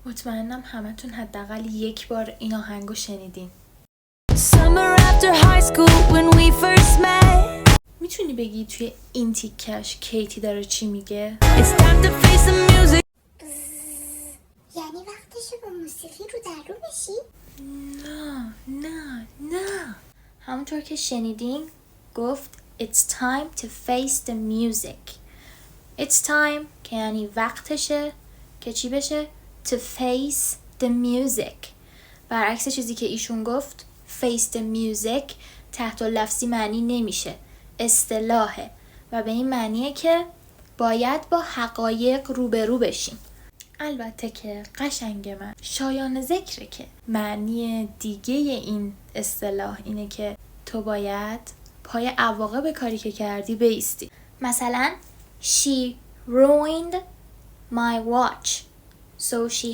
مطمئنم همتون حداقل یک بار این آهنگو شنیدین. Summer after high school when we first met. میتونی بگی توی این تیکش کیتی داره چی میگه؟ It's time to face the music. یعنی وقتشه با موسیقی رو در رو بشی؟ نه همونطور که شنیدین گفت It's time to face the music. It's time که یعنی وقتشه که چی بشه؟ To face the music. برعکس چیزی که ایشون گفت face the music تحت لفظی معنی نمیشه، اصطلاحه و به این معنیه که باید با حقایق روبرو بشیم. البته که قشنگ من شایان ذکره که معنی دیگه این اصطلاح اینه که تو باید پای عواقب کاری که کردی بایستی. مثلا She ruined my watch so she